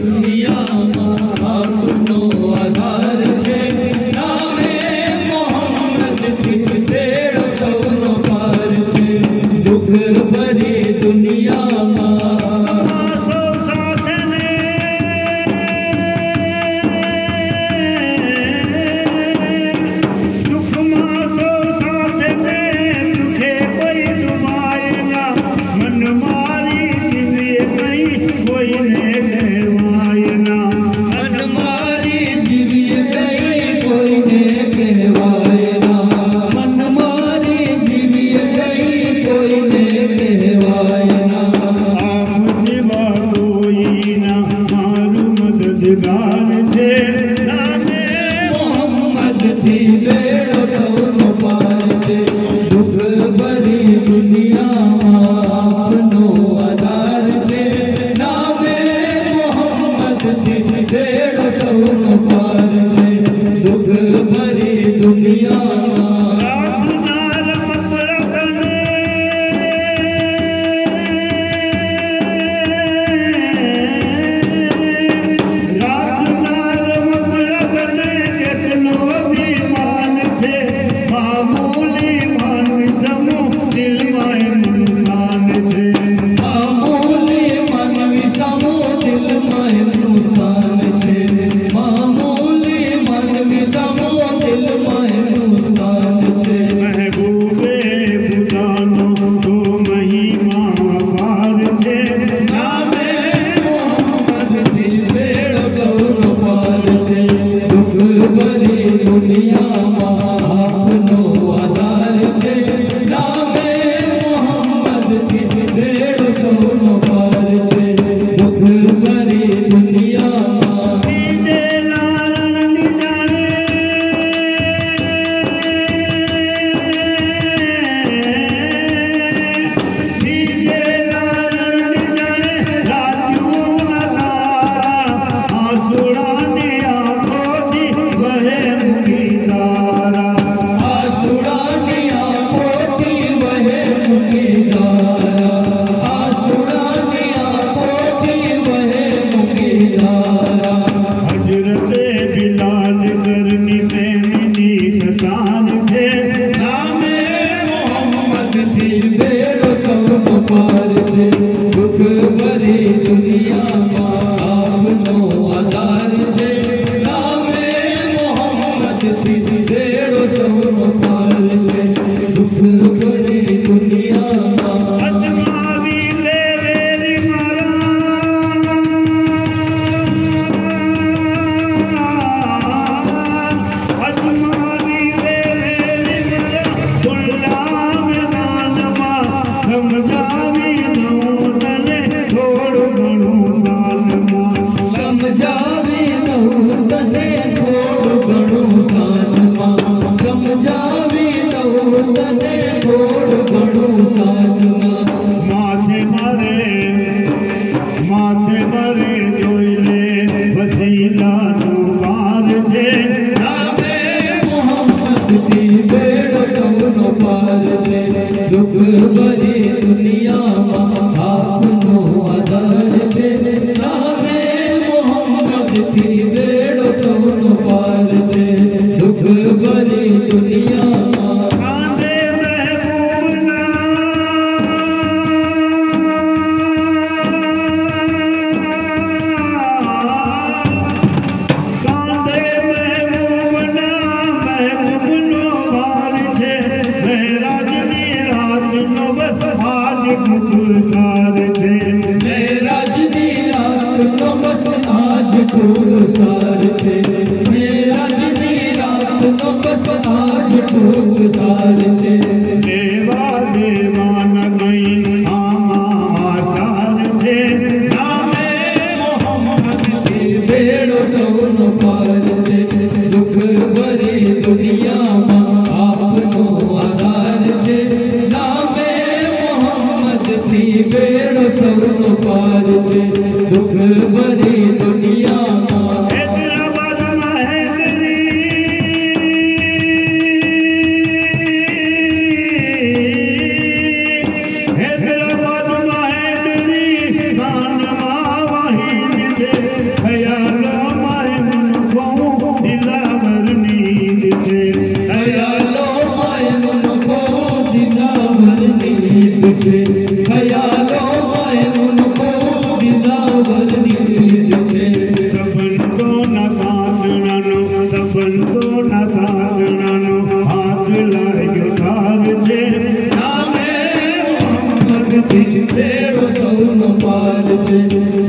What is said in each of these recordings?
દુનિયામાં આપનો આધાર છે. નામે મોહમ્મદથી બેડો સૌનો પાર છે. દુઃખ ભરી દુનિયામાં સૌ સાથને સુખમાં સૌ સાથને દુઃખે કોઈ દુમાયના મન મારી જીવીએ કઈ કોઈને કહેવાયના મન મારી જીવીએ કઈ કોઈને કહેવાય ના. મન મારી જીવીએ કઈ કોઈને કહેવાય ના. આપ સિવા કોઈના મારું મદદગાર છે. નામે મોહમ્મદથી બેડો સૌનો પાર છે. દુઃખ ભરી દુનિયામાં આપનો આધાર છે. નામે મોહમ્મદથી બેડો સૌનો પાર છે. દુઃખ ભરી દુનિયામાં રાતના રમત રતને રાતના રમત રતને કેટલો અભિમાન છે. મામૂલી માનવી સમૂહ દિલમાં એનું સ્થાન છે. મામૂલી માનવી સામો દિલમાં એમનું સ્થાન છે. મામૂલી માનવી સામો દિલમાં એમનું સ્થાન છે. મહેબૂબે ખુદાનો તો મહિમા અપાર છે. નામે મોહમ્મદથી બેડો સૌનો પાર છે. દુઃખ ભરી દુનિયામાં આપનો આધાર છે. નામે મોહમ્મદથી બેડો સૌનો પાર છે. દુઃખ ભરી દુનિયામાં સીધે લાલની જાણે સીધે લાલની જાણે રાત્યુમાં તારા આંસુડાની આંખોથી વહે મૂકી તારા આસુડાની આંખોથી વહે મૂકી ધારા. આસુડાની આંખોથી વહે મૂકી ધારા. હજરતે બિલાલ કરની પ્રેમની કતાર છે. નામે મોહમ્મદથી બેડો સૌનો પાર છે. દુઃખ ભરી દુનિયામાં આપનો આધાર છે. નામે મોહમ્મદથી બેડો સૌનો પાર છે. દુઃખ ભરી દુનિયામાં અજમાવી લે વેરી મારા અજમાવી લે વેરી મારા ગુલામ નાનમાં સમજાવી દઉં તને થોડું ઘણું સાનમાં સમજાવી દઉં તને થોડું ઘણું સાનમાં. સમજાવી દઉં તને થોડું ઘણું સાનમાં. માથે મારે જોઈ લે વસીલાનું વાર છે. નામે મોહમ્મદથી બેડો સૌનો પાર છે. દુઃખ ભરી દુનિયામાં આપનો આધાર છે. નામે મોહમ્મદથી બેડો સૌનો પાર છે. દુઃખ ભરી દુનિયામાં કાંધે મહેબૂબનો ભાર છે. મહેરાજની રાતનો બસ આજ ખુદસાર છે. મેરાજની રાતનો બસ આજ ખુદસાર છે. મેરાજની રાતનો બસ આજ ખુદસાર છે. દેવા દેવાના કઈ આમાં આસાર છે. નામે મોહમ્મદથી બેડો સૌનો પાર છે. દુઃખ ભરી દુનિયામાં આપનો આધાર છે. નામે મોહમ્મદથી બેડો સૌનો પાર છે. દુઃખ ભરી દુનિયામાં મોહમ્મદથી બેડો સૌનો પાર છે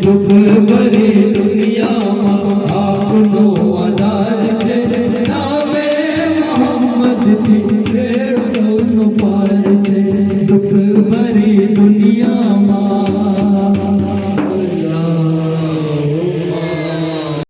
દુઃખ ભરી દુનિયામાં